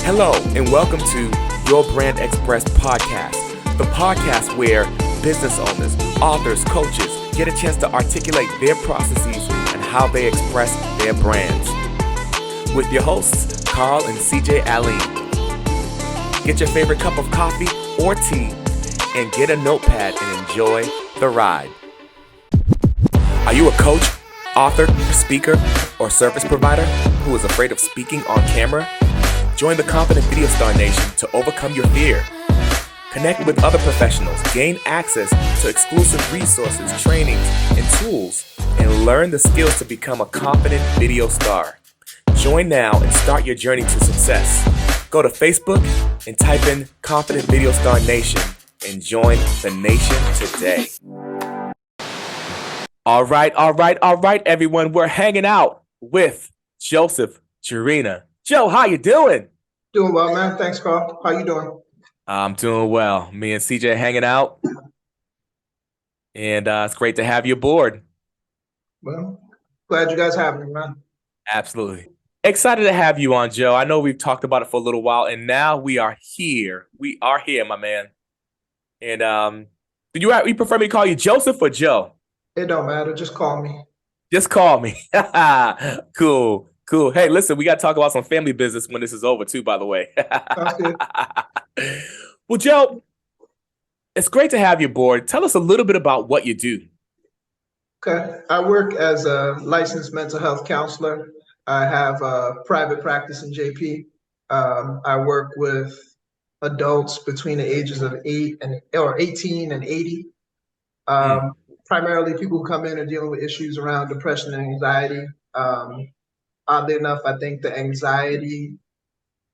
Hello, and welcome to Your Brand Express podcast, the podcast where business owners, authors, coaches get a chance to articulate their processes and how they express their brands. With your hosts, Carl and CJ Aline. Get your favorite cup of coffee or tea and get a notepad and enjoy the ride. Are you a coach, author, speaker, or service provider who is afraid of speaking on camera? Join the Confident Video Star Nation to overcome your fear. Connect with other professionals, gain access to exclusive resources, trainings, and tools, and learn the skills to become a confident video star. Join now and start your journey to success. Go to Facebook and type in Confident Video Star Nation and join the nation today. All right, everyone. We're hanging out with Joseph Gerena. Joe, how you doing? Doing well, man. Thanks, Carl. How you doing? I'm doing well. Me and CJ hanging out. And it's great to have you aboard. Well, glad you guys have me, man. Absolutely. Excited to have you on, Joe. I know we've talked about it for a little while, and now we are here. We are here, my man. And you prefer me to call you Joseph or Joe? It don't matter. Just call me. Just call me. Cool. Hey, listen, we got to talk about some family business when this is over, too, by the way. Sounds good. Well, Joe, it's great to have you aboard. Tell us a little bit about what you do. Okay. I work as a licensed mental health counselor. I have a private practice in JP. I work with adults between the ages of 18 and 80. Primarily people who come in and dealing with issues around depression and anxiety. Oddly enough, I think the anxiety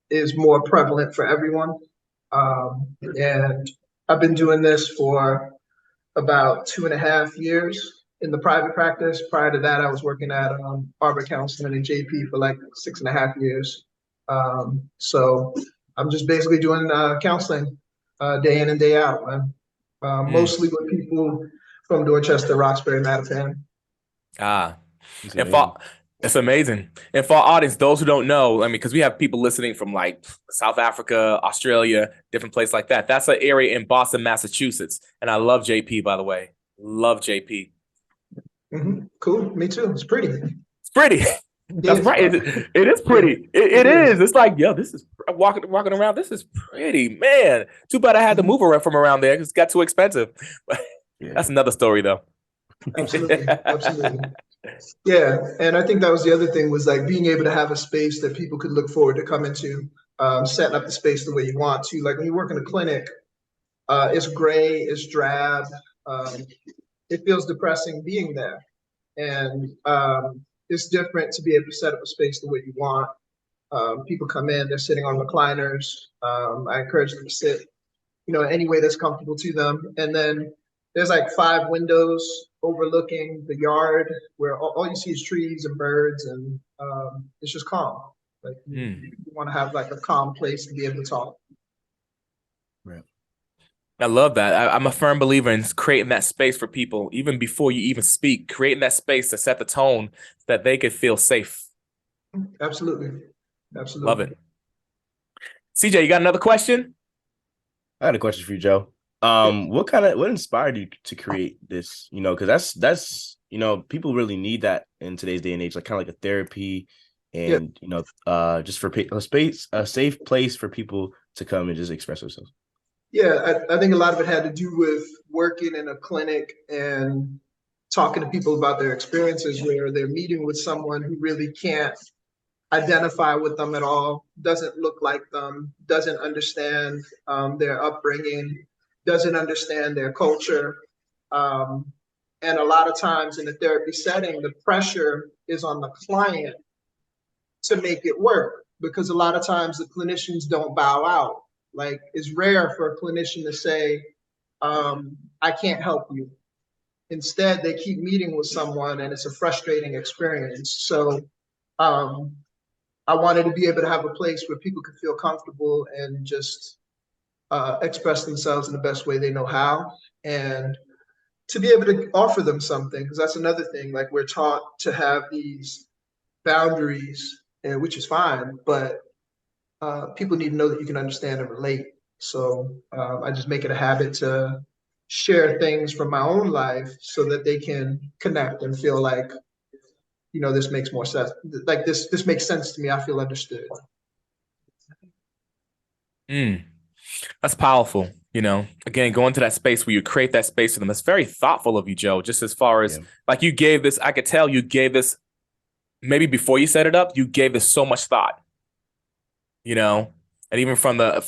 is more prevalent for everyone. And I've been doing this for about 2.5 years in the private practice. Prior to that, I was working at Arbor Counseling in JP for like 6.5 years. So I'm just basically doing counseling day in and day out, man. Mostly with people from Dorchester, Roxbury, Mattapan. It's amazing. And for our audience, those who don't know, because we have people listening from like South Africa, Australia, different places like that. That's an area in Boston, Massachusetts. And I love JP, by the way. Love JP. Mm-hmm. Cool. Me too. It's pretty. It's pretty. That's right. It is pretty. It is. It's like, yo, this is walking around. This is pretty, man. Too bad I had to move around from around there. It got too expensive. That's another story, though. Absolutely. Yeah, and I think that was the other thing, was like being able to have a space that people could look forward to coming to, setting up the space the way you want to. Like when you work in a clinic, it's gray, it's drab, it feels depressing being there. And it's different to be able to set up a space the way you want. People come in, they're sitting on recliners. I encourage them to sit, any way that's comfortable to them. And then there's like 5 windows overlooking the yard where all you see is trees and birds, and it's just calm. Like you want to have like a calm place to be able to talk. Right. I love that. I'm a firm believer in creating that space for people, even before you even speak, creating that space to set the tone so that they could feel safe. Absolutely. Love it. CJ, you got another question? I got a question for you, Joe. What inspired you to create this? Because that's people really need that in today's day and age, like kind of like a therapy, and just for a safe place for people to come and just express themselves. Yeah, I think a lot of it had to do with working in a clinic and talking to people about their experiences, where they're meeting with someone who really can't identify with them at all, doesn't look like them, doesn't understand their upbringing, doesn't understand their culture. And a lot of times in the therapy setting, the pressure is on the client to make it work, because a lot of times the clinicians don't bow out. Like, it's rare for a clinician to say, I can't help you. Instead, they keep meeting with someone and it's a frustrating experience. So I wanted to be able to have a place where people could feel comfortable and just express themselves in the best way they know how, and to be able to offer them something, because that's another thing. Like, we're taught to have these boundaries and which is fine, but people need to know that you can understand and relate. So I just make it a habit to share things from my own life so that they can connect and feel like, this makes more sense. Like this makes sense to me. I feel understood. Mm, that's powerful. Again, going to that space where you create that space for them. That's very thoughtful of you, Joe. Just as far as Yeah. like you gave this, I could tell you gave this maybe before you set it up, you gave this so much thought, you know, and even from the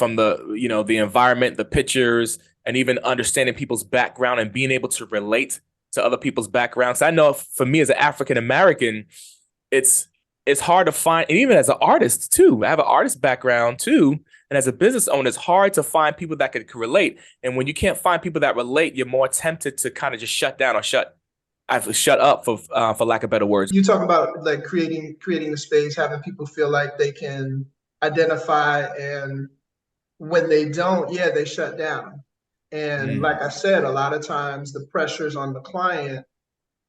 the environment, the pictures, and even understanding people's background and being able to relate to other people's backgrounds. I know for me as an African American, it's it's hard to find, and even as an artist too. I have an artist background too, and as a business owner, it's hard to find people that can relate. And when you can't find people that relate, you're more tempted to kind of just shut down or I've shut up for lack of better words. You talk about like creating the space, having people feel like they can identify, and when they don't, yeah, they shut down. And Mm, like I said, a lot of times the pressure's on the client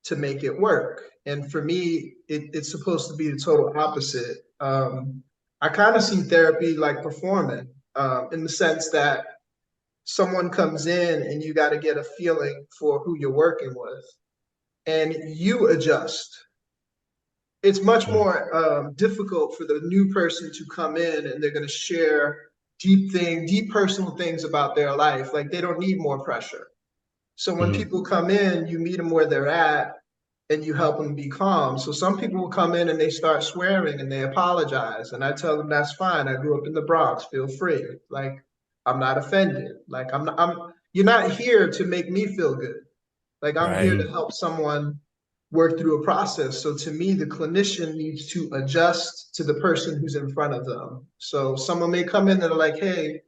to make it work. And for me, it's supposed to be the total opposite. I kind of see therapy like performing, in the sense that someone comes in and you got to get a feeling for who you're working with, and you adjust. It's much Mm. more difficult for the new person to come in and they're going to share deep personal things about their life. Like they don't need more pressure. So when Mhm. people come in, you meet them where they're at and you help them be calm. So some people will come in and they start swearing and they apologize. And I tell them that's fine. I grew up in the Bronx. Feel free. Like I'm not offended. Like you're not here to make me feel good. Like I'm here right. to Mhm. help someone work through a process. So to me, the clinician needs to adjust to the person who's in front of them. So someone may come in and they're like, hey,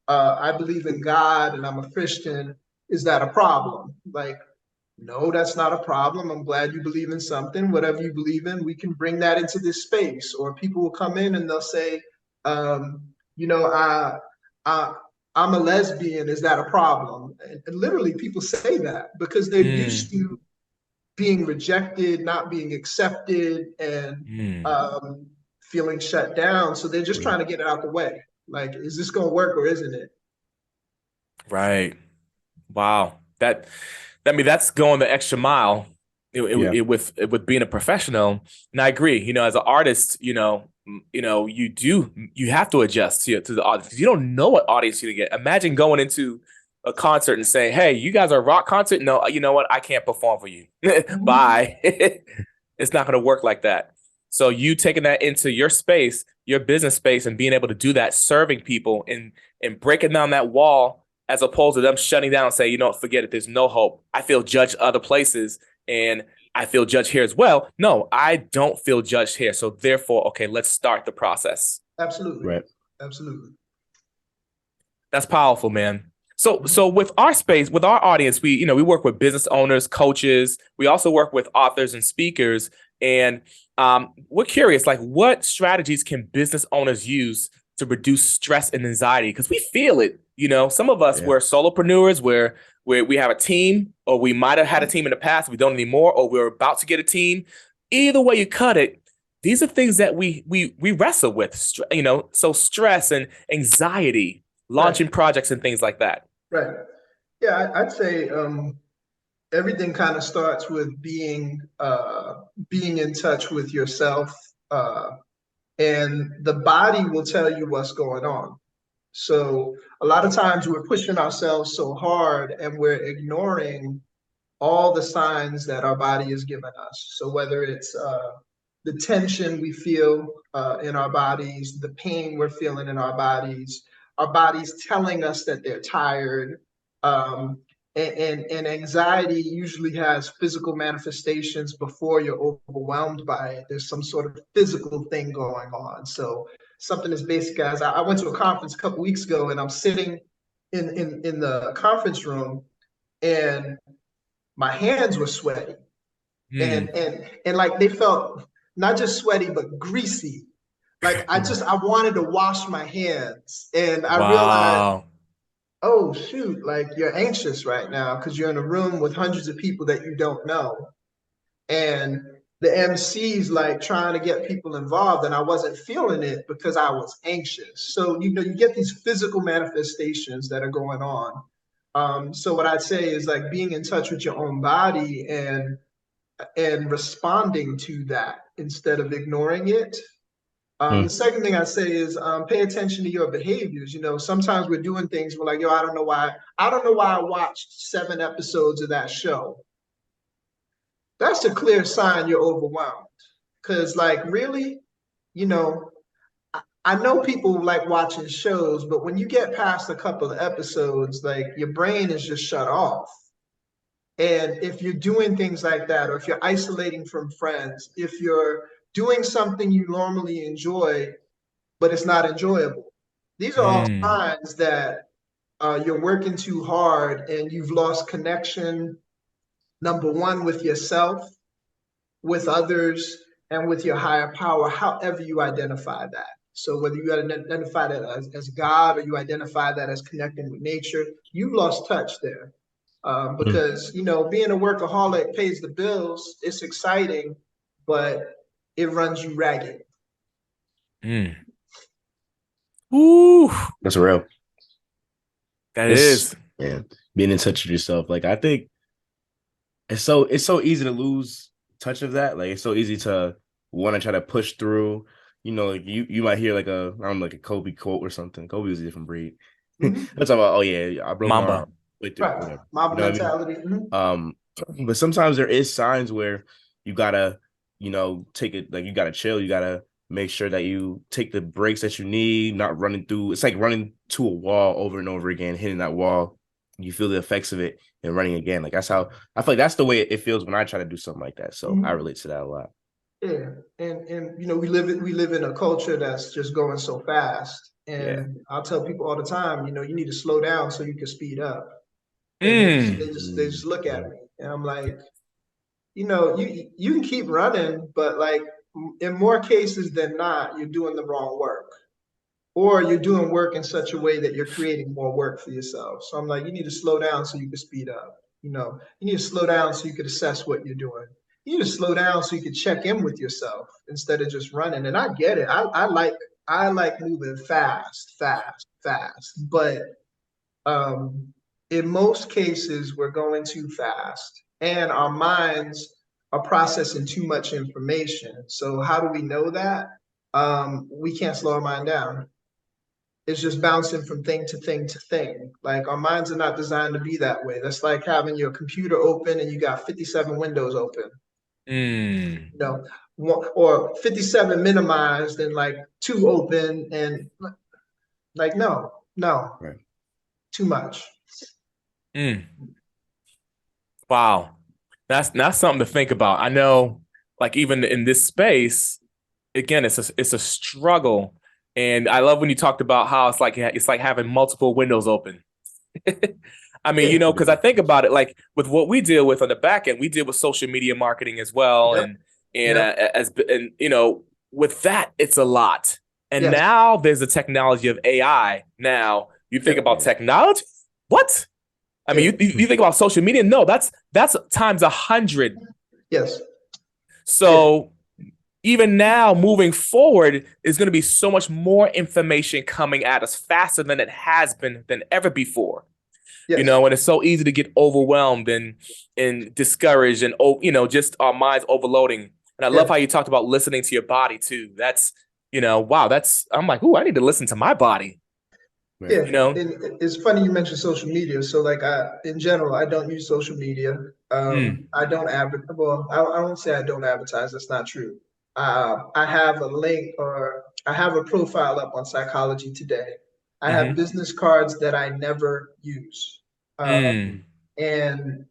I believe in God and I'm a Christian. Is that a problem? Like, no, that's not a problem. I'm glad you believe in something. Whatever you believe in, we can bring that into this space. Or people will come in and they'll say, um, you know, I, I, I'm a lesbian. Is that a problem? And literally, people say that because they're used Mm, to being rejected, not being accepted, and mm, um, feeling shut down. So they're just Yeah. trying to get it out the way. Like, is this going to work or isn't it? right. Wow. I mean, that's going the extra mile Yeah. with being a professional. And I agree. As an artist, you have to adjust to the audience because you don't know what audience you're gonna get. Imagine going into a concert and saying, "Hey, you guys are a rock concert. No, you know what? I can't perform for you. Mhm. Bye." It's not gonna work like that. So you taking that into your space, your business space, and being able to do that, serving people and breaking down that wall as opposed to them shutting down and say, forget it. There's no hope. I feel judged other places and I feel judged here as well. No, I don't feel judged here. So therefore, okay, let's start the process. Absolutely. Right. Absolutely. That's powerful, man. So Mhm. so with our space, with our audience, we work with business owners, coaches. We also work with authors and speakers. And we're curious, like what strategies can business owners use to reduce stress and anxiety? Because we feel it. Some of us Yeah. we're solopreneurs, where we have a team, or we might have had a team in the past, we don't anymore, or we're about to get a team. Either way you cut it, these are things that we wrestle with. So stress and anxiety, Right. launching projects and things like that. Right. Yeah, I'd say everything kind of starts with being in touch with yourself, uh, and the body will tell you what's going on. So a lot of times we're pushing ourselves so hard and we're ignoring all the signs that our body is giving us. So whether it's the tension we feel in our bodies, the pain we're feeling in our bodies telling us that they're tired. And anxiety usually has physical manifestations before you're overwhelmed by it. There's some sort of physical thing going on. So something as basic as I went to a conference a couple weeks ago and I'm sitting in the conference room and my hands were sweaty Hmm. and like they felt not just sweaty but greasy. Like I wanted to wash my hands, and I realized, Wow. oh shoot, like you're anxious right now because you're in a room with hundreds of people that you don't know. And the MC's like trying to get people involved, and I wasn't feeling it because I was anxious. So, you know, you get these physical manifestations that are going on. So what I'd say is like being in touch with your own body and responding to that instead of ignoring it. The Mm. second thing I say is pay attention to your behaviors. You know, sometimes we're doing things, we're like, yo, I don't know why. I don't know why I watched 7 episodes of that show. That's a clear sign you're overwhelmed. Because, like, really, you know, I know people like watching shows, but when you get past a couple of episodes, like your brain is just shut off. And if you're doing things like that, or if you're isolating from friends, if you're doing something you normally enjoy, but it's not enjoyable, these are all Mm. signs that you're working too hard and you've lost connection, number one, with yourself, with others, and with your higher power, however you identify that. So whether you identify that as God or you identify that as connecting with nature, you've lost touch there. Mm. Because, you know, being a workaholic pays the bills. It's exciting, but it runs you ragged. Mm. Ooh, That's real. that It's is. man, being in touch with yourself. Like I think it's so easy to lose touch of that. Like it's so easy to want to try to push through. You know, like you might hear like a I don't know, like a Kobe quote or something. Kobe was a different breed. Mm-hmm. That's about oh yeah, I broke my Mamba. arm. Wait through Right. whatever. You Mob know what I mean? mentality. Mm-hmm. Um, but sometimes there is signs where you gotta, take it like you gotta chill. You gotta make sure that you take the breaks that you need, not running through. It's like running to a wall over and over again, hitting that wall. You feel the effects of it and running again. Like that's how I feel like that's the way it feels when I try to do something like that. So I Mm-hmm. relate to that a lot. Yeah, and you know we live in a culture that's just going so fast, Yeah. and I'll tell people all the time, you know, you need to slow down so you can speed up, and Mm. they just look Yeah. at me, and I'm like, you know, you can keep running, but like in more cases than not, you're doing the wrong work, or you're doing work in such a way that you're creating more work for yourself. So I'm like, you need to slow down so you can speed up. You know, you need to slow down so you can assess what you're doing. You need to slow down so you can check in with yourself instead of just running. And I get it. I like moving fast, fast, fast. But um, in most cases, we're going too fast, and our minds are processing too much information. So how do we know that? We can't slow our mind down. It's just bouncing from thing to thing to thing. Like our minds are not designed to be that way. That's like having your computer open and you got 57 windows open, Mm. you know, or 57 minimized and like two open and like, no, no, Right. too much. Mm. Wow. That's something to think about. I know, like even in this space, again, it's a struggle. And I love when you talked about how it's like having multiple windows open. I mean, Yeah. because I think about it, like with what we deal with on the back end, we deal with social media marketing as well, Yep. and Yep. with that, it's a lot. And Yes. now there's the technology of AI. Now you think Yep. about technology, what? I mean, Yeah. you think about social media. No, that's times 100. Yes. Yeah. So even now, moving forward, is going to be so much more information coming at us faster than it has been than ever before. Yes. And it's so easy to get overwhelmed and discouraged and just our minds overloading. And I love Yeah. how you talked about listening to your body too. That's wow, that's I'm like, ooh, I need to listen to my body. Right. Yeah, You know? and it's funny you mentioned social media. So, like, in general, I don't use social media. Mm, I don't advertise. Well, I won't say I don't advertise. That's not true. I have a link or I have a profile up on Psychology Today. I have mm-hmm, business cards that I never use, mm, and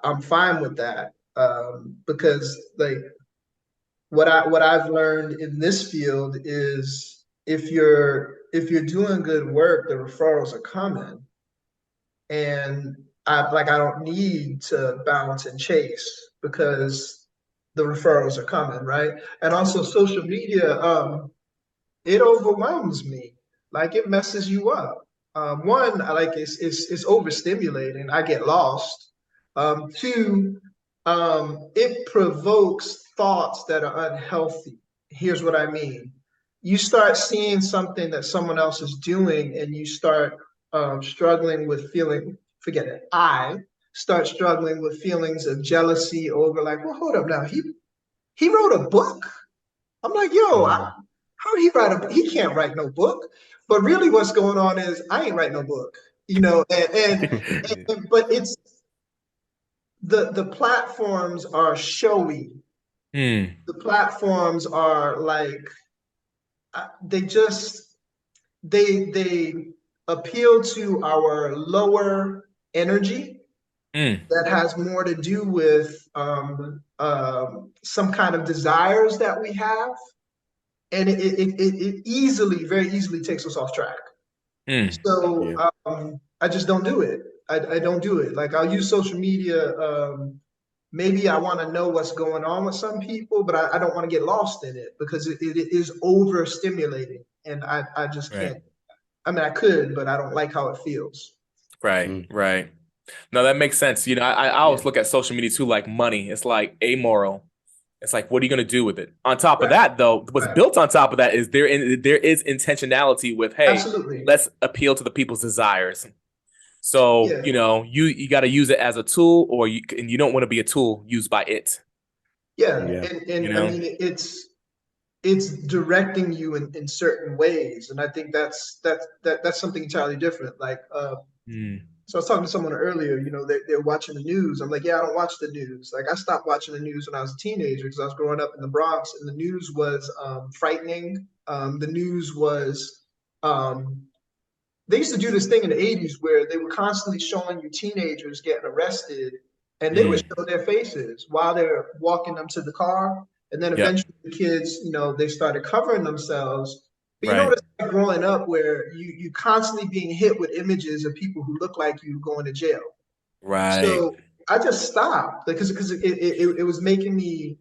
I'm fine with that because, like, what I've learned in this field is if you're doing good work, the referrals are coming, and I don't need to bounce and chase because the referrals are coming, right? And also social media, it overwhelms me. Like it messes you up. One, I like it's overstimulating. I get lost. Two, it provokes thoughts that are unhealthy. Here's what I mean. You start seeing something that someone else is doing and you start struggling with feeling, forget it, I start struggling with feelings of jealousy over like, well, hold up now. He wrote a book. I'm like, yo, Mhm. how did he write a book? He can't write no book. But really what's going on is I ain't write no book, you know, but it's the platforms are showy. Mm, The platforms are like they just they appeal to our lower energy mm, that has more to do with some kind of desires that we have, and it easily, very easily takes us off track. mm. So Yeah. I just don't do it. I don't do it. Like I'll use social media. Maybe I want to know what's going on with some people, but I don't want to get lost in it because it is overstimulating, and I just Right. can't. I mean, I could, but I don't like how it feels. Right. Mm. Right. No, that makes sense. I Yeah. always look at social media too like money. It's like amoral. It's like, what are you going to do with it? On top of Right. that, though, what's Right. built on top of that is there is intentionality with, hey, Absolutely. let's appeal to the people's desires. So, Yeah. you got to use it as a tool, and you don't want to be a tool used by it. Yeah. Yeah. And You I know. mean, it's directing you in certain ways, and I think that's something entirely different. Like, Mm, so I was talking to someone earlier. You know, they're watching the news. I'm like, yeah, I don't watch the news. Like, I stopped watching the news when I was a teenager because I was growing up in the Bronx, and the news was frightening. The news was um, they used to do this thing in the 80s where they were constantly showing you teenagers getting arrested and they would mm, show their faces while they're walking them to the car. And then yep. eventually the kids, they started covering themselves. But you know what Right. it's like growing up where you constantly being hit with images of people who look like you going to jail. Right. So I just stopped because it was making me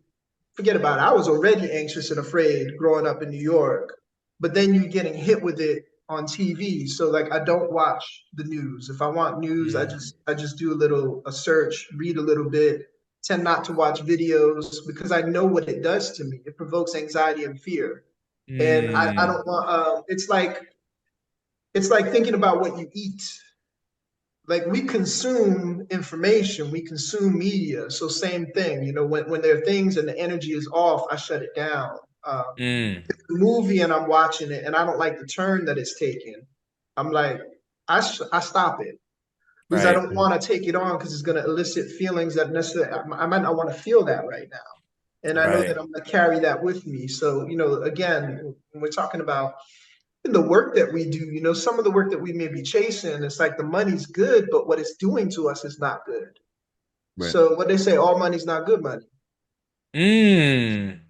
forget about it. I was already anxious and afraid growing up in New York, but then you're getting hit with it on TV. So like I don't watch the news. If I want news, Mm, I just do a search, read a little bit, tend not to watch videos because I know what it does to me. It provokes anxiety and fear. And I mm, don't want it's like thinking about what you eat. Like we consume information, we consume media. So same thing, when there are things and the energy is off, I shut it down. mm. The movie and I'm watching it and I don't like the turn that it's taken. I'm like, I stop it because I Right. don't want to take it on because it's going to elicit feelings that necessarily I might not want to feel that right now. And I know that Right. I'm going to carry that with me. So, again, when we're talking about the work that we do, some of the work that we may be chasing, it's like the money's good, but what it's doing to us is not good. Right. So what they say, all money's not good money. Mm.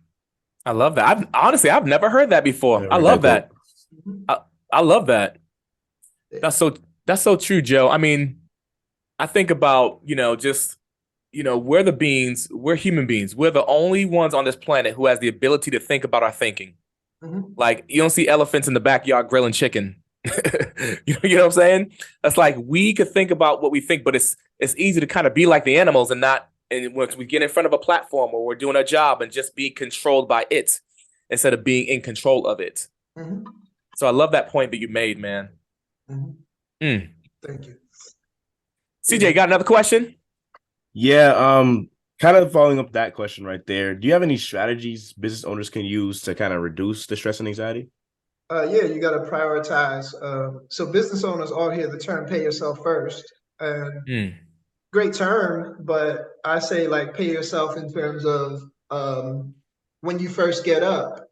I love that. I've never heard that before. Never I heard that love quote. that. I, I love that. Yeah. That's so true, Joe. I mean, I think about, just, we're the beings, we're human beings. We're the only ones on this planet who has the ability to think about our thinking. Mhm. Like, you don't see elephants in the backyard grilling chicken. You know what I'm saying? That's like we could think about what we think, but it's easy to kind of be like the animals and not. And once we get in front of a platform or we're doing a job and just be controlled by it instead of being in control of it. Mhm. So I love that point that you made, man. Mhm. Mm. Thank you. Yeah. CJ, got another question? Yeah. Kind of following up that question right there. Do you have any strategies business owners can use to kind of reduce the stress and anxiety? Yeah, you got to prioritize. So business owners all hear the term "pay yourself first," and Mm. great term, but I say like pay yourself in terms of when you first get up,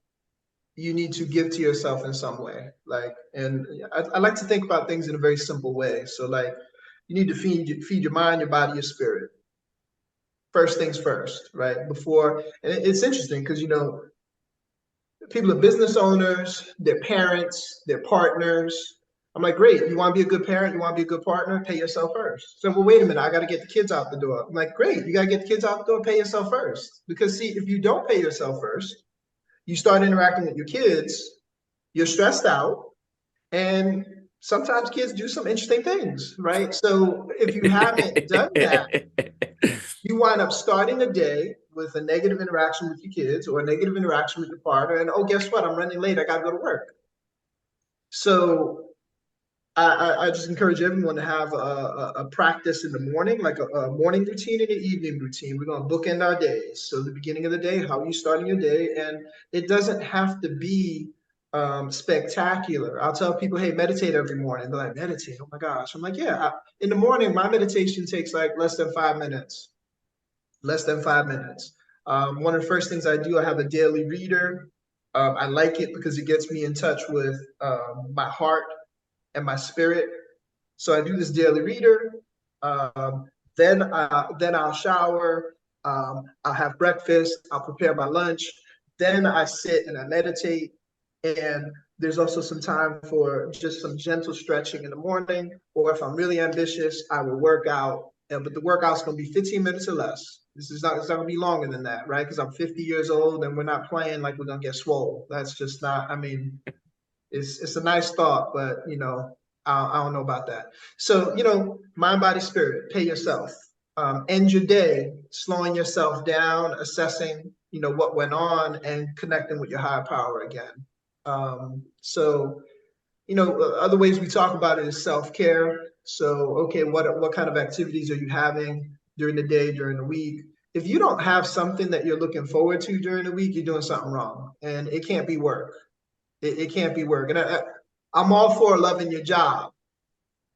you need to give to yourself in some way. Like, and I like to think about things in a very simple way. So like, you need to feed your mind, your body, your spirit. First things first, right? Before, and it's interesting because people are business owners, they're parents, they're partners. I'm like, great, you want to be a good parent, you want to be a good partner, pay yourself first. So, well, wait a minute, I got to get the kids out the door. I'm like, great, you got to get the kids out the door, pay yourself first. Because, see, if you don't pay yourself first, you start interacting with your kids, you're stressed out, and sometimes kids do some interesting things, right? So, if you haven't done that, you wind up starting a day with a negative interaction with your kids or a negative interaction with your partner, and oh, guess what? I'm running late. I got to go to work. So I just encourage everyone to have a practice in the morning, like a morning routine and an evening routine. We're going to bookend our days. So the beginning of the day, how are you starting your day? And it doesn't have to be spectacular. I'll tell people, hey, meditate every morning. They're like, meditate? Oh my gosh. I'm like, yeah. In the morning, my meditation takes like less than 5 minutes. Less than 5 minutes. One of the first things I do, I have a daily reader. I like it because it gets me in touch with my heart and my spirit. So I do this daily reader. Um, then I'll shower. I'll have breakfast. I'll prepare my lunch. Then I sit and I meditate. And there's also some time for just some gentle stretching in the morning. Or if I'm really ambitious, I will work out. But the workout's going to be 15 minutes or less. It's not going to be longer than that, right? Because I'm 50 years old and we're not playing like we're going to get swole. That's just not, I mean, it's a nice thought, but I don't know about that. So mind, body, spirit. Pay yourself. End your day slowing yourself down, assessing what went on, and connecting with your higher power again. So other ways we talk about it is self-care. So okay, what kind of activities are you having during the day, during the week? If you don't have something that you're looking forward to during the week, you're doing something wrong, and it can't be work. It can't be work. And I'm all for loving your job,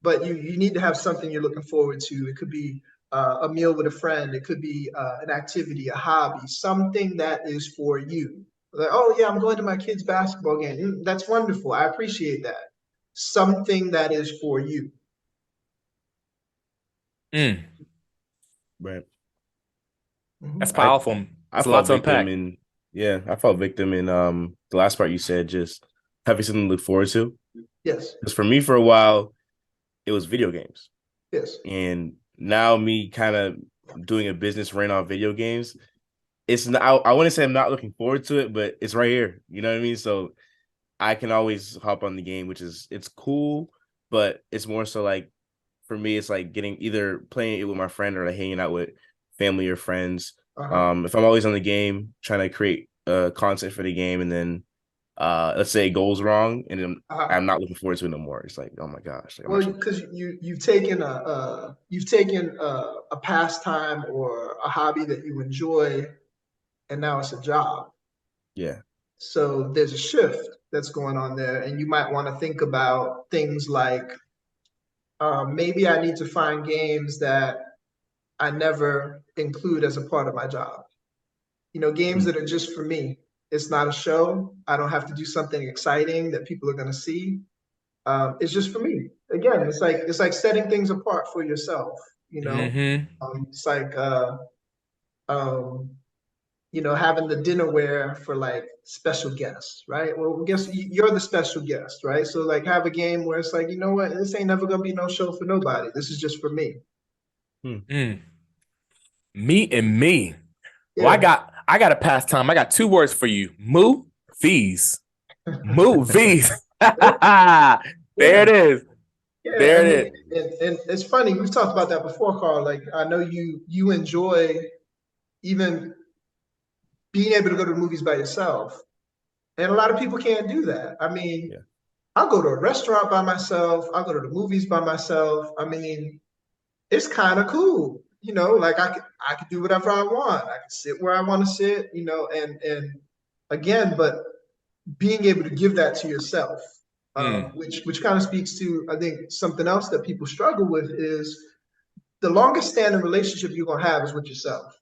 but you need to have something you're looking forward to. It could be a meal with a friend. It could be an activity, a hobby, something that is for you. Like, oh yeah, I'm going to my kid's basketball game. That's wonderful. I appreciate that. Something that is for you. Mm, Right. that's Mhm. powerful. I It's a lot felt to victim unpack. in yeah, I felt victim in the last part you said, just having something to look forward to. Yes. Because for me, for a while, it was video games. Yes. And now me kind of doing a business ran on video games. It's not, I wouldn't say I'm not looking forward to it, but it's right here. You know what I mean? So I can always hop on the game, which is it's cool, but it's more so like for me, it's like getting either playing it with my friend or like hanging out with family or friends. Uh-huh. If I'm always on the game, trying to create content for the game, and then let's say it goes wrong, and then Uh-huh. I'm not looking forward to it no more. It's like, oh my gosh, like I'm Well, actually because you've taken a pastime or a hobby that you enjoy, and now it's a job. yeah, So there's a shift that's going on there, and you might want to think about things like maybe I need to find games that I never include as a part of my job. Games mm, that are just for me. It's not a show. I don't have to do something exciting that people are going to see. It's just for me. Again, it's like setting things apart for yourself. You know, Mm-hmm. it's like um, having the dinnerware for like special guests, right? Well, guess you're the special guest, right? So like have a game where it's like, you know what, this ain't never gonna be no show for nobody. This is just for me. mm. Mm. Me and me. Well, Yeah, I got a pastime. I got two words for you. Movies. Movies. There yeah, it is. yeah. There I it mean, is. and it's funny. We've talked about that before, Carl. Like I know you enjoy even being able to go to the movies by yourself, and a lot of people can't do that. I mean, Yeah, I'll go to a restaurant by myself. I'll go to the movies by myself. I mean, it's kind of cool. Like I could do whatever I want. I can sit where I want to sit, and again, but being able to give that to yourself, Mm. which kind of speaks to, I think, something else that people struggle with is the longest standing relationship you're gonna have is with yourself.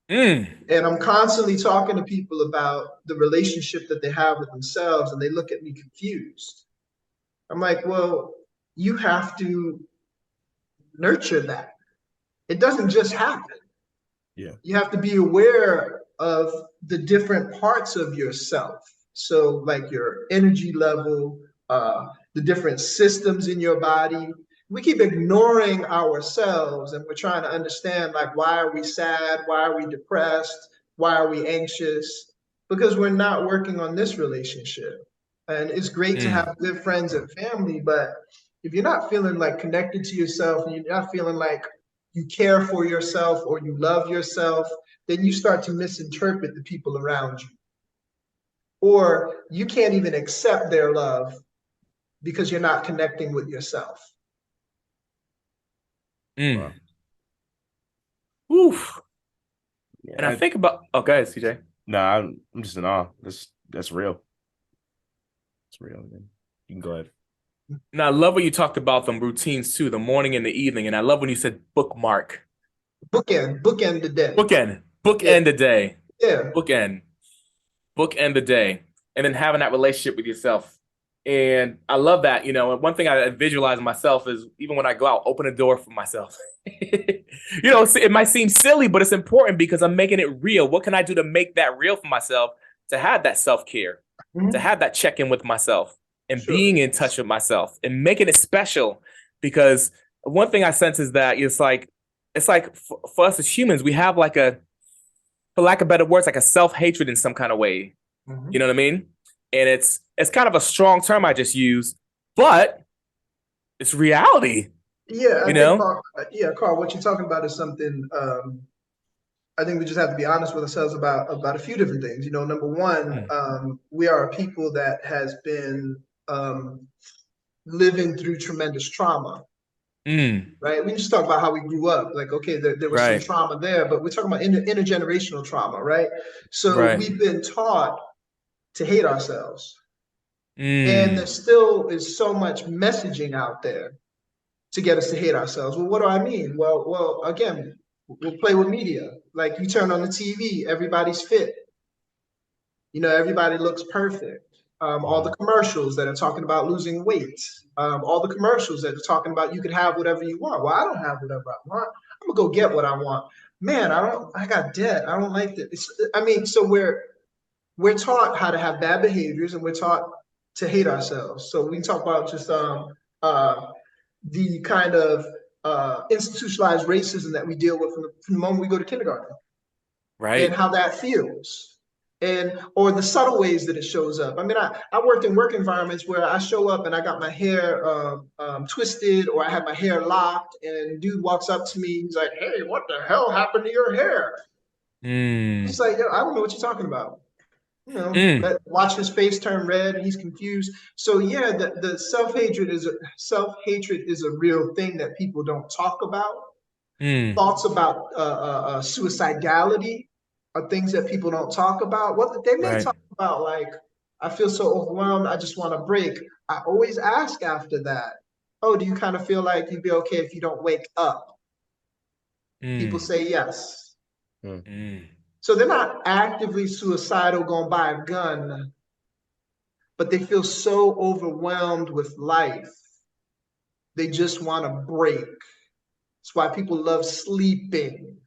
Mm. And I'm constantly talking to people about the relationship that they have with themselves, and they look at me confused. I'm like, well, you have to nurture that. It doesn't just happen. yeah, You have to be aware of the different parts of yourself. So, like your energy level, the different systems in your body. We keep ignoring ourselves and we're trying to understand, like, why are we sad? Why are we depressed? Why are we anxious? Because we're not working on this relationship. And it's great to Mm. have good friends and family, but if you're not feeling like connected to yourself and you're not feeling like you care for yourself or you love yourself, then you start to misinterpret the people around you. Or you can't even accept their love because you're not connecting with yourself. Wow. Oof. Yeah, And I think about, okay, CJ. no, I'm just in awe. That's real. It's real, man. You can go ahead. And I love when you talked about them routines too, the morning and the evening. And I love when you said bookmark. Bookend the day. Bookend the day. Yeah. Bookend. Bookend the day. And then having that relationship with yourself. And I love that, you know, and one thing I visualize myself is even when I go out, open a door for myself. You know, it might seem silly, but it's important because I'm making it real. What can I do to make that real for myself? To have that self-care, Mhm. to have that check-in with myself and Sure. being in touch with myself and making it special. Because one thing I sense is that it's like for us as humans, we have like a, for lack of better words, like a self-hatred in some kind of way. Mhm. You know what I mean? And it's kind of a strong term I just used, but it's reality. Yeah, You I think, know? Carl, what you're talking about is something I think we just have to be honest with ourselves about a few different things. You know, number one, Mm. we are a people that has been um, living through tremendous trauma, Mm. right? We just talk about how we grew up. Like, okay, there was some Right. trauma there, but we're talking about intergenerational trauma, right? So Right. we've been taught to hate ourselves, and there Mm. still is so much messaging out there to get us to hate ourselves. Well, what do I mean? Well, again, we'll play with media. Like you turn on the TV, everybody's fit. You know, everybody looks perfect. All the commercials that are talking about losing weight, all the commercials that are talking about you can have whatever you want. Well, I don't have whatever I want. I'm gonna go get what I want. Man, I got debt. I don't like this. I mean, so we're taught how to have bad behaviors, and we're taught to hate ourselves. So we can talk about just uh, the kind of institutionalized racism that we deal with from the moment we go to kindergarten and Right. how that feels and or the subtle ways that it shows up. I mean, I worked in work environments where I show up and I got my hair twisted or I have my hair locked and dude walks up to me, he's like, hey, what the hell happened to your hair? He's Mm. like, yo, I don't know what you're talking about. You know, Mm. watch his face turn red and he's confused. So yeah, the self-hatred is a real thing that people don't talk about. Mm. Thoughts about suicidality are things that people don't talk about. What they may Right. talk about, like, I feel so overwhelmed, I just want to break. I always ask after that, oh, do you kind of feel like you'd be okay if you don't wake up? People Mm. say yes. Mm. Mm. So they're not actively suicidal going buy a gun, but they feel so overwhelmed with life. They just want to break. That's why people love sleeping.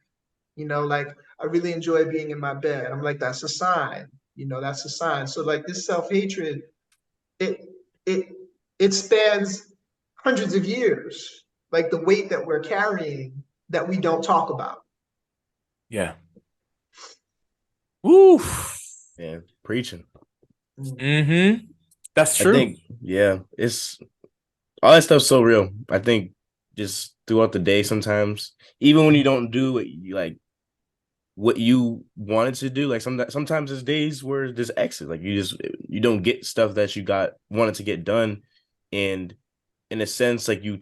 You know, like I really enjoy being in my bed. I'm like, that's a sign. You know, that's a sign. So like this self-hatred, it it it spans hundreds of years, like the weight that we're carrying that we don't talk about. Yeah. Woo. Yeah, preaching. Mm-hmm. That's I true. think, yeah, it's all that stuff's so real. I think just throughout the day, sometimes, even when you don't do what you like, what you wanted to do, like sometimes there's days where there's exit, like you don't get stuff that you got wanted to get done, and in a sense, like we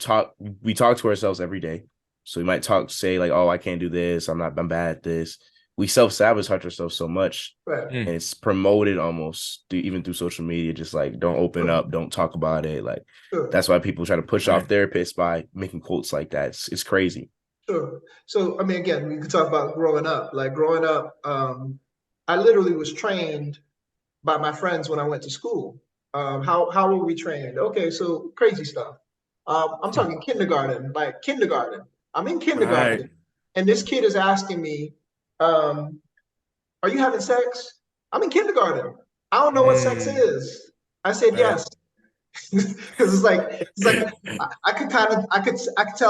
talk to ourselves every day. So we might say like, oh, I can't do this. I'm bad at this. We self-sabotage ourselves so much, Right. and Mm. it's promoted almost even through social media, just like don't open Sure. up, don't talk about it. Like Sure. that's why people try to push off Right. therapists by making quotes like that. It's crazy. Sure. So I mean, again, we could talk about growing up. Like growing up, I literally was trained by my friends when I went to school. How were we trained? Okay, so crazy stuff. I'm Mm. talking kindergarten, like kindergarten. I'm in Right. kindergarten, and this kid is asking me, um, "Are you having sex?" I'm in kindergarten. I don't know what sex Mm. is. I said Right. yes, because it's like I could tell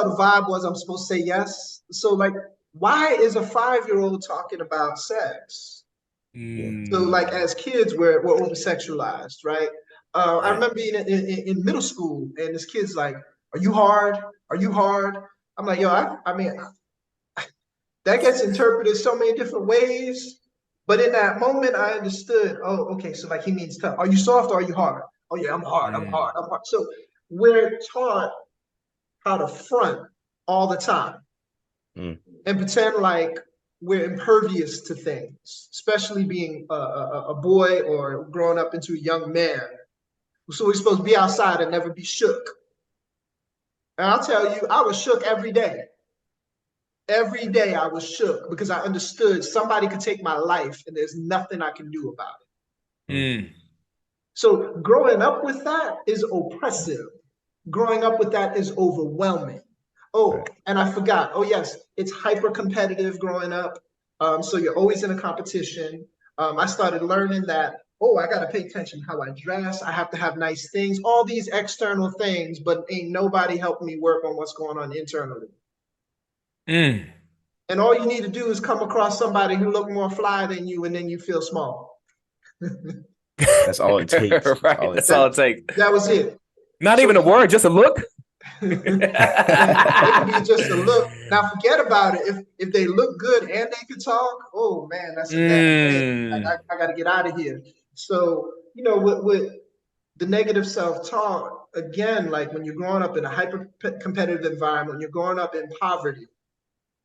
the vibe was I'm supposed to say yes. So like, why is a 5-year-old talking about sex? Yeah. So like Mm. as kids, we're over sexualized, right? I Right. remember being in middle school, and this kid's like, "Are you hard? Are you hard?" I'm like, "Yo, I mean, that gets interpreted so many different ways. But in that moment, I understood, oh, okay, so like he means tough. Are you soft or are you hard? Oh yeah, I'm hard, I'm hard, I'm hard. So we're taught how to front all the time and pretend like we're impervious to things, especially being a boy or growing up into a young man. So we're supposed to be outside and never be shook. And I'll tell you, I was shook every day. Every day I was shook because I understood somebody could take my life and there's nothing I can do about it. So growing up with that is oppressive. Growing up with that is overwhelming. Oh, and I forgot. Oh, yes, it's hyper competitive growing up. So you're always in a competition. I started learning that, oh, I got to pay attention how I dress. I have to have nice things, all these external things, but ain't nobody helping me work on what's going on internally. And all you need to do is come across somebody who look more fly than you, and then you feel small. That's all it takes. Right. That's all it takes. That was it. Not even a word, just a look. It can be just a look. Now forget about it. If they look good and they can talk, oh man, that's a bad thing. I got to get out of here. So with the negative self-talk, again, like when you're growing up in a hyper competitive environment, when you're growing up in poverty,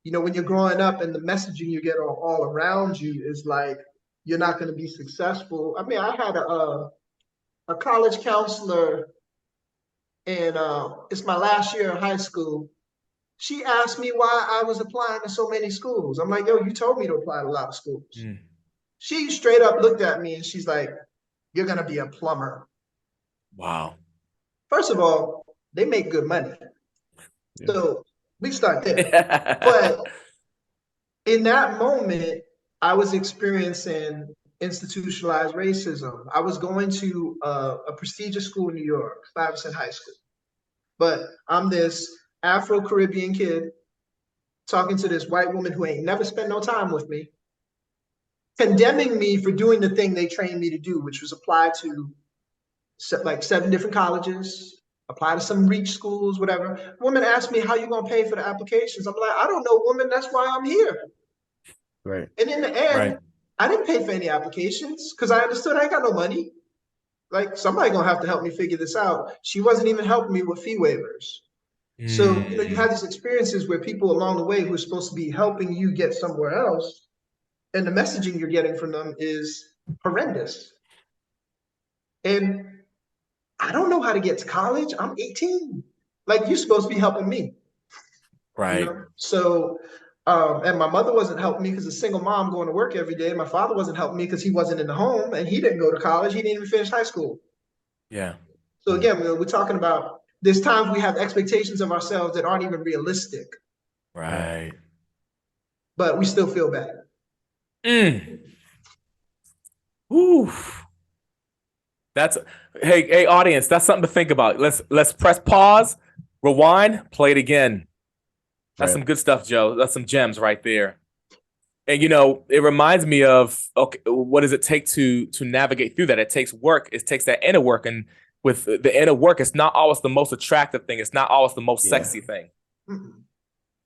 when you're growing up and the messaging you get all around you is like you're not going to be successful. I mean, I had a college counselor, and it's my last year in high school. She asked me why I was applying to so many schools. I'm like, yo, you told me to apply to a lot of schools. She straight up looked at me and she's like, you're going to be a plumber. Wow. First of all, they make good money. Yeah. So we start there. But in that moment, I was experiencing institutionalized racism. I was going to a prestigious school in New York, Stuyvesant High School. But I'm this Afro-Caribbean kid talking to this white woman who ain't never spent no time with me, condemning me for doing the thing they trained me to do, which was apply to like 7 different colleges, apply to some reach schools, whatever. Woman asked me, how you gonna pay for the applications? I'm like, I don't know, woman, that's why I'm here. Right. And in the end, I didn't pay for any applications because I understood I ain't got no money. Like, somebody gonna have to help me figure this out. She wasn't even helping me with fee waivers. So, you have these experiences where people along the way who are supposed to be helping you get somewhere else, and the messaging you're getting from them is horrendous. And I don't know how to get to college. I'm 18. Like, you're supposed to be helping me. Right. So, and my mother wasn't helping me because a single mom going to work every day. My father wasn't helping me because he wasn't in the home and he didn't go to college. He didn't even finish high school. Yeah. So again, we're talking about there's times we have expectations of ourselves that aren't even realistic. Right. But we still feel bad. Woo. Hey audience, that's something to think about. Let's press pause, rewind, play it again. That's some good stuff, Joe. That's some gems right there. And it reminds me of, okay, what does it take to navigate through that? It takes work. It takes that inner work, and with the inner work, it's not always the most attractive thing. It's not always the most sexy thing.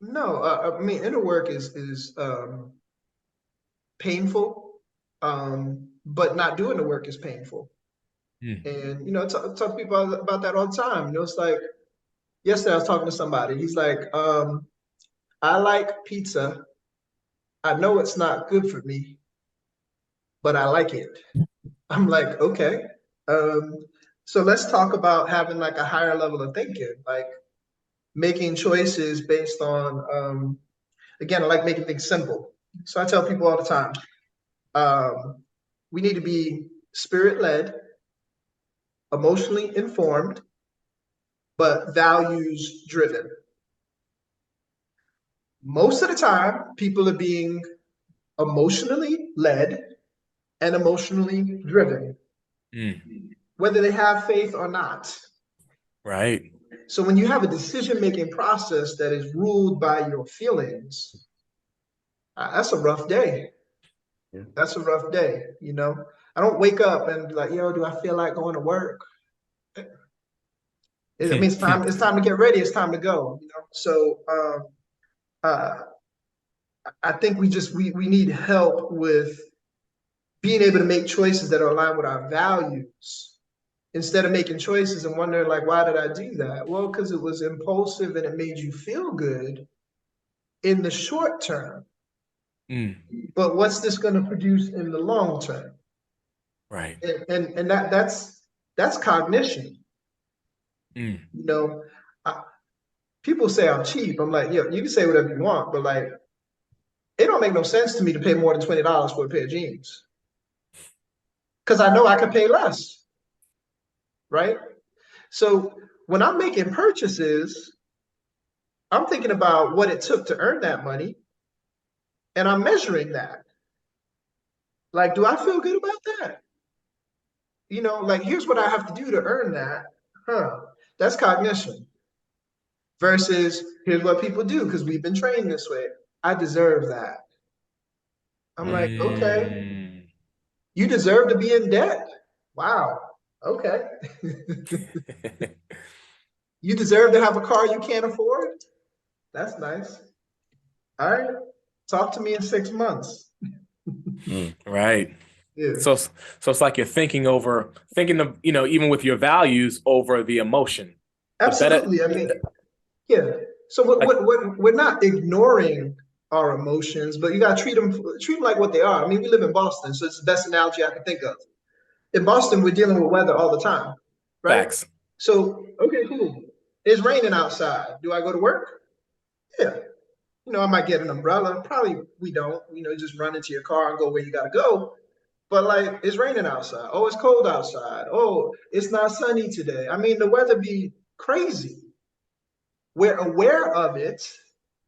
No, I mean, inner work is painful, but not doing the work is painful. And I talk to people about that all the time. It's like yesterday I was talking to somebody. He's like, I like pizza. I know it's not good for me, but I like it. I'm like, okay. So let's talk about having like a higher level of thinking, like making choices based on, again, I like making things simple. So I tell people all the time, we need to be spirit-led, emotionally informed, but values-driven. Most of the time, people are being emotionally led and emotionally driven, whether they have faith or not. Right. So when you have a decision-making process that is ruled by your feelings, that's a rough day. Yeah. That's a rough day, I don't wake up and be like, yo, do I feel like going to work? I mean, it's time to get ready. It's time to go, So I think we need help with being able to make choices that are aligned with our values instead of making choices and wondering like, why did I do that? Well, because it was impulsive and it made you feel good in the short term. Mm, But what's this going to produce in the long term? right. And that's cognition. Mm, You know, I, people say I'm cheap. I'm like, yeah, you can say whatever you want, but like, it don't make no sense to me to pay more than $20 for a pair of jeans because I know I can pay less, right? So when I'm making purchases, I'm thinking about what it took to earn that money, and I'm measuring that. Like, do I feel good about that? Like here's what I have to do to earn that. Huh? That's cognition. Versus here's what people do because we've been trained this way. I deserve that. I'm like, okay, mm. you deserve to be in debt. Wow. Okay. You deserve to have a car you can't afford. That's nice. All right. Talk to me in 6 months. Mm. Right. Yeah. So it's like you're thinking of, even with your values over the emotion. The better, Absolutely. I mean, yeah. So like, we're not ignoring our emotions, but you gotta treat them like what they are. I mean, we live in Boston, so it's the best analogy I can think of. In Boston, we're dealing with weather all the time, right? facts. So, okay, cool. It's raining outside. Do I go to work? Yeah. I might get an umbrella. Probably we don't. Just run into your car and go where you gotta go. But like, it's raining outside. Oh, it's cold outside. Oh, it's not sunny today. I mean, the weather be crazy. We're aware of it.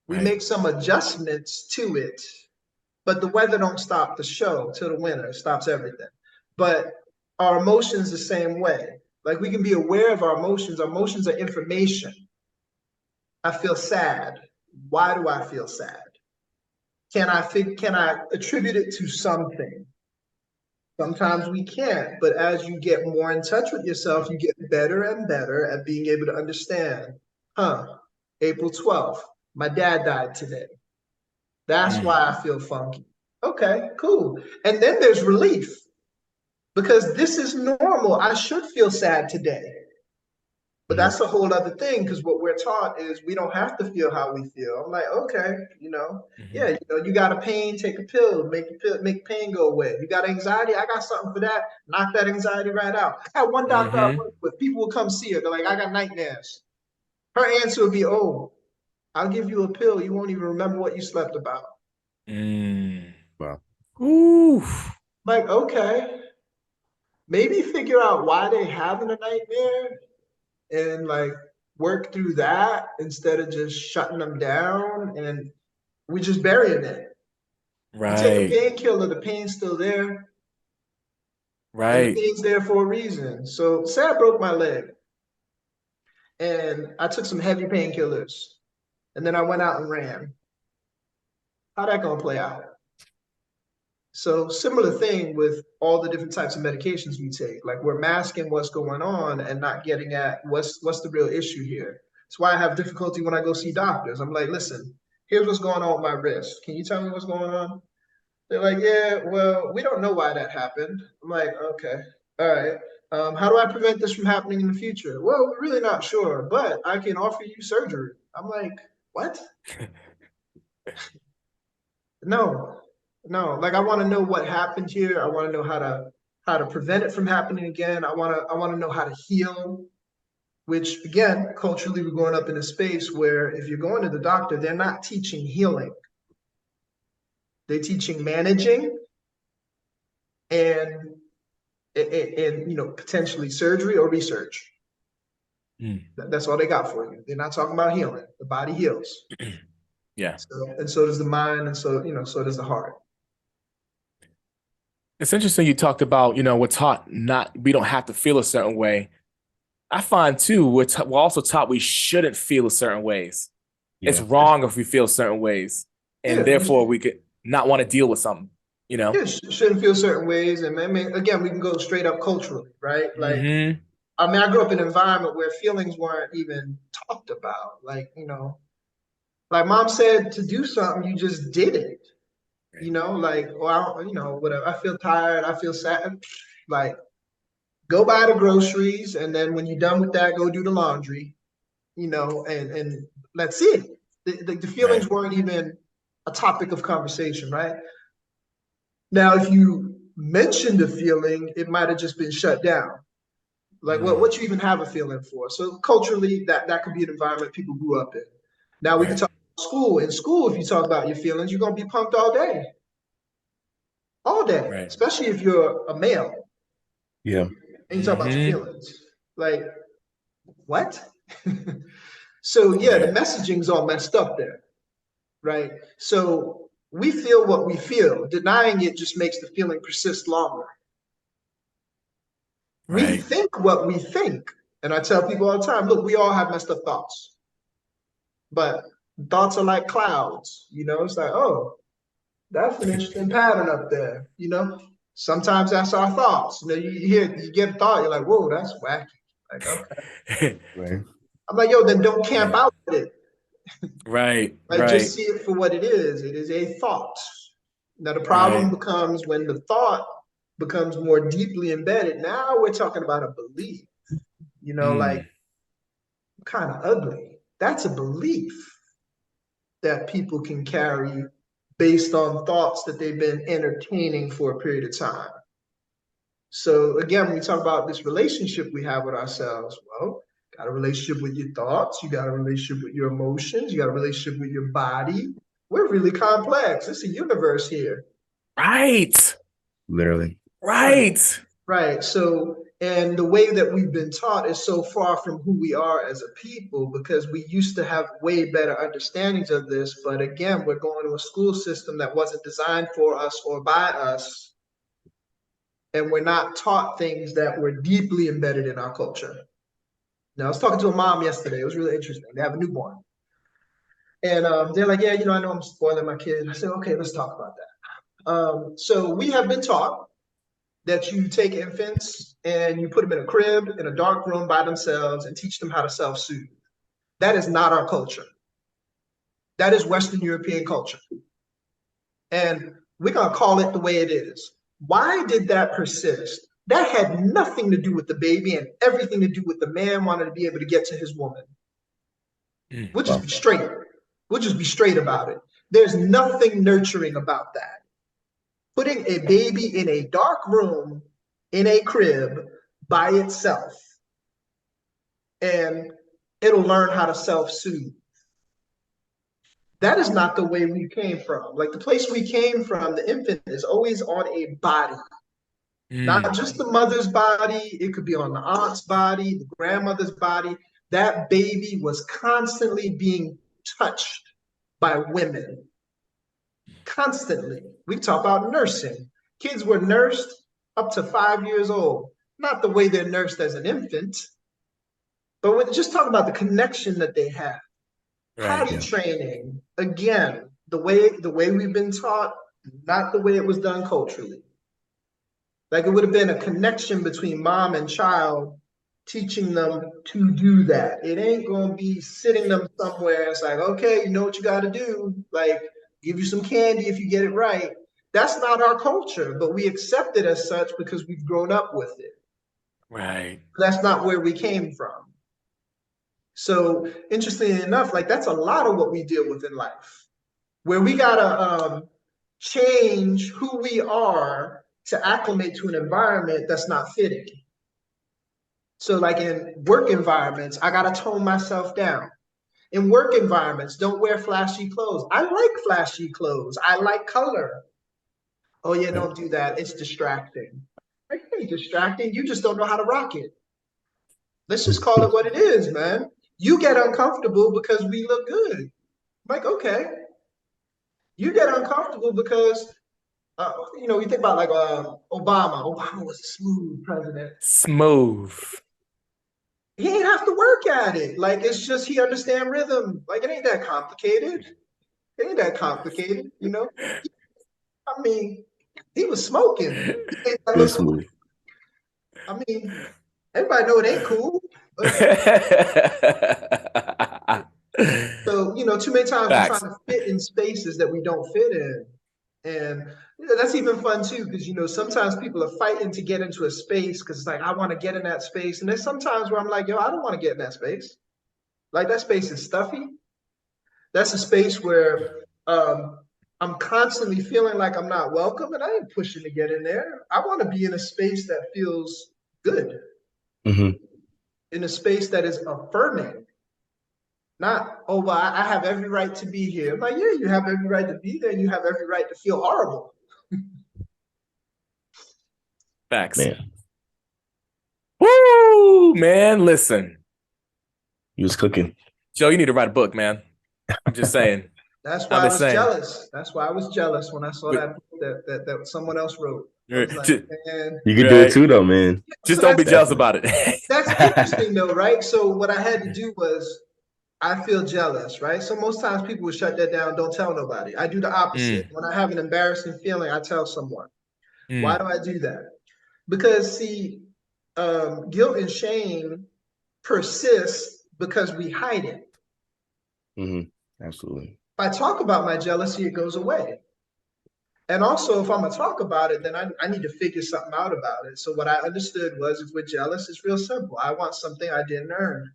We Right. make some adjustments to it, but the weather don't stop the show till the winter. It stops everything. But our emotions the same way. Like we can be aware of our emotions. Our emotions are information. I feel sad. Why do I feel sad? Can I attribute it to something? Sometimes we can't, but as you get more in touch with yourself, you get better and better at being able to understand. Huh, April 12th, my dad died today. That's Mm, why I feel funky. Okay, cool. And then there's relief because this is normal. I should feel sad today. But Mhm. that's a whole other thing because what we're taught is we don't have to feel how we feel. I'm like, okay, mhm, yeah, you got a pain, take a pill, make pain go away. You got anxiety, I got something for that. Knock that anxiety right out. I had one doctor I mhm, worked with. People would come see her. They're like, I got nightmares. Her answer would be, oh, I'll give you a pill. You won't even remember what you slept about. mm. Wow. Ooh. Like, okay, maybe figure out why they having a nightmare and like work through that instead of just shutting them down and we just burying it. You take a Right. painkiller, the pain's still there, and the Right. pain's there for a reason. So say I broke my leg and I took some heavy painkillers and then I went out and ran. How that gonna play out? So similar thing with all the different types of medications we take. Like we're masking what's going on and not getting at what's the real issue here. That's why I have difficulty when I go see doctors. I'm like, listen, here's what's going on with my wrist. Can you tell me what's going on? They're like, yeah, well, we don't know why that happened. I'm like, okay, all right. How do I prevent this from happening in the future? Well, we're really not sure, but I can offer you surgery. I'm like, what? No, no. Like I want to know what happened here. I want to know how to prevent it from happening again. I want to know how to heal. Which again, culturally, we're growing up in a space where if you're going to the doctor, they're not teaching healing. They're teaching managing and and potentially surgery or research. Mm. That's all they got for you. They're not talking about healing. The body heals. Yeah. So does the mind, and so does the heart. It's interesting you talked about, we're taught not, we don't have to feel a certain way. I find too, we're also taught we shouldn't feel a certain ways. It's Yeah. wrong if we feel certain ways. And Yeah, therefore we could not want to deal with something, yeah, shouldn't feel certain ways. And I mean, again, we can go straight up culturally, right? Like, Mm-hmm. I mean, I grew up in an environment where feelings weren't even talked about. Like, Like mom said to do something, you just did it. Like, well, whatever. I feel tired. I feel sad. Like, go buy the groceries, and then when you're done with that, go do the laundry. And that's it. The feelings Right. weren't even a topic of conversation, right? Now, if you mentioned a feeling, it might have just been shut down. Like, what you even have a feeling for? So culturally, that could be an environment people grew up in. Now we can Right. talk about school. In school, if you talk about your feelings, you're gonna be punked all day, Right. especially if you're a male Yeah. and you talk about your Mm-hmm. feelings. Like, what? So yeah, the Right. messaging's all messed up there, right? So we feel what we feel. Denying it just makes the feeling persist longer. We Right. think what we think. And I tell people all the time, look, we all have messed up thoughts, but thoughts are like clouds. It's like, oh, that's an interesting pattern up there. Sometimes that's our thoughts. You get a thought, you're like, whoa, that's wacky. Like, okay. Right. I'm like, yo, then don't camp Right. out with it. Right. Like, just Right. see it for what it is. It is a thought. Now, the problem Right. becomes when the thought becomes more deeply embedded. Now we're talking about a belief, like Mm. kind of ugly. That's a belief that people can carry based on thoughts that they've been entertaining for a period of time. So again, when we talk about this relationship we have with ourselves, well, got a relationship with your thoughts, you got a relationship with your emotions, you got a relationship with your body. We're really complex. It's a universe here. Right. Literally. Right. Right. Right. So, and the way that we've been taught is so far from who we are as a people because we used to have way better understandings of this. But again, we're going to a school system that wasn't designed for us or by us. And we're not taught things that were deeply embedded in our culture. Now, I was talking to a mom yesterday. It was really interesting. They have a newborn. And they're like, yeah, I know I'm spoiling my kid. I said, okay, let's talk about that. So we have been taught that you take infants and you put them in a crib in a dark room by themselves and teach them how to self-soothe. That is not our culture. That is Western European culture. And we're going to call it the way it is. Why did that persist? That had nothing to do with the baby and everything to do with the man wanting to be able to get to his woman. Mm. We'll just Wow. be straight. We'll just be straight about it. There's nothing nurturing about that. Putting a baby in a dark room in a crib by itself and it'll learn how to self-soothe. That is not the way we came from. Like the place we came from, the infant is always on a body, not Mm. just the mother's body. It could be on the aunt's body, the grandmother's body. That baby was constantly being touched by women, constantly. We talk about nursing. Kids were nursed up to 5 years old, not the way they're nursed as an infant, but we're just talking about the connection that they have. Right. Potty training, again, the way we've been taught, not the way it was done culturally. Like it would have been a connection between mom and child, teaching them to do that. It ain't gonna be sitting them somewhere. It's like, okay, you know what you got to do. Like, give you some candy if you get it right. That's not our culture, but we accept it as such because we've grown up with it. Right. That's not where we came from. So interestingly enough, like that's a lot of what we deal with in life, where we gotta change who we are to acclimate to an environment that's not fitting. So, like in work environments, I gotta tone myself down. In work environments, don't wear flashy clothes. I like flashy clothes. I like color. Oh yeah, Right. don't do that. It's distracting. It ain't distracting. You just don't know how to rock it. Let's just call it what it is, man. You get uncomfortable because we look good. I'm like, okay. You get uncomfortable because you think about like Obama. Obama was a smooth president. Smooth. He ain't have to work at it. Like it's just he understand rhythm. Like it ain't that complicated. It ain't that complicated. I mean, he was smoking. He made that Real look cool. smooth. I mean, everybody know it ain't cool. But so, too many times we're Facts. trying to fit in spaces that we don't fit in. And that's even fun too, because sometimes people are fighting to get into a space because it's like, I want to get in that space. And there's sometimes where I'm like, yo, I don't want to get in that space. Like that space is stuffy. That's a space where I'm constantly feeling like I'm not welcome, and I ain't pushing to get in there. I want to be in a space that feels good, in a space that is affirming. Not, oh, well, I have every right to be here. I'm like, yeah, you have every right to be there, and you have every right to feel horrible. Facts. Man. Woo, man, listen. He was cooking. Joe, you need to write a book, man. I'm just saying. That's why I was jealous. That's why I was jealous when I saw that book that someone else wrote. I was like, man. You could do it too, though, man. Just don't be jealous about it. That's interesting, though, right? So what I had to do was, I feel jealous, right? So most times people will shut that down, don't tell nobody. I do the opposite. When I have an embarrassing feeling, I tell someone. Why do I do that? Because, see, guilt and shame persists because we hide it. Absolutely. If I talk about my jealousy, it goes away. And also, if I'm going to talk about it, then I need to figure something out about it. So what I understood was, if we're jealous, it's real simple. I want something I didn't earn.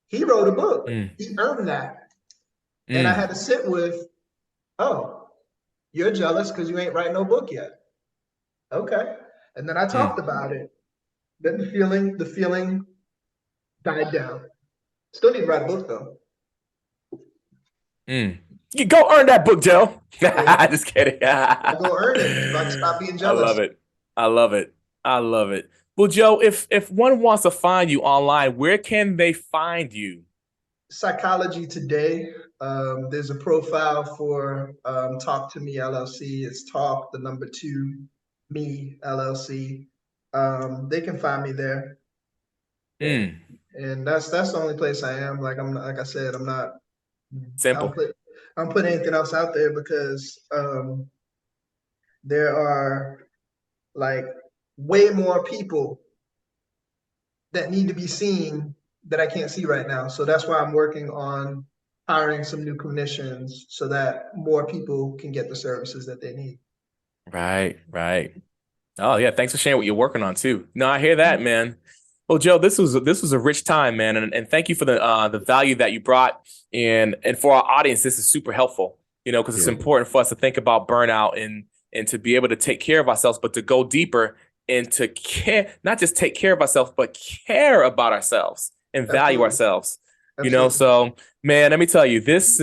He wrote a book. He earned that. And I had to sit with, oh, you're jealous because you ain't write no book yet. Okay. And then I talked about it. Then the feeling died down. Still need to write a book, though. You go earn that book, Joe. Just kidding. I go earn it. So I can stop being jealous. I love it. Well, Joe, if one wants to find you online, where can they find you? Psychology Today. There's a profile for Talk to Me LLC. It's Talk, the number 2, Me LLC. They can find me there. And that's the only place I am. Like I said, I'm not simple. I don't put anything else out there because there are like way more people that need to be seen that I can't see right now. So that's why I'm working on hiring some new clinicians so that more people can get the services that they need. Right. Oh yeah, thanks for sharing what you're working on too. No, I hear that, man. Well, Joe, this was a rich time, man, and thank you for the value that you brought, and for our audience, this is super helpful. Because it's important for us to think about burnout and to be able to take care of ourselves, but to go deeper and to care, not just take care of ourselves, but care about ourselves and value ourselves. So man, let me tell you, this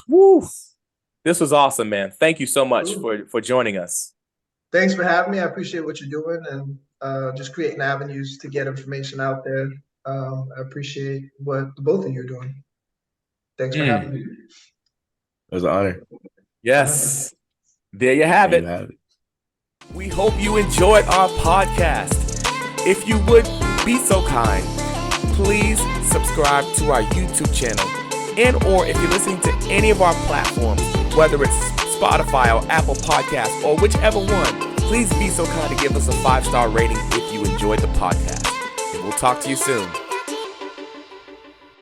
was awesome, man. Thank you so much for joining us. Thanks for having me. I appreciate what you're doing and just creating avenues to get information out there. I appreciate what the both of you are doing. Thanks for having me. It was an honor. Yes. There you have it. We hope you enjoyed our podcast. If you would be so kind, please subscribe to our YouTube channel, or if you're listening to any of our platforms, whether it's Spotify or Apple Podcasts or whichever one, please be so kind to give us a 5-star rating if you enjoyed the podcast. And we'll talk to you soon.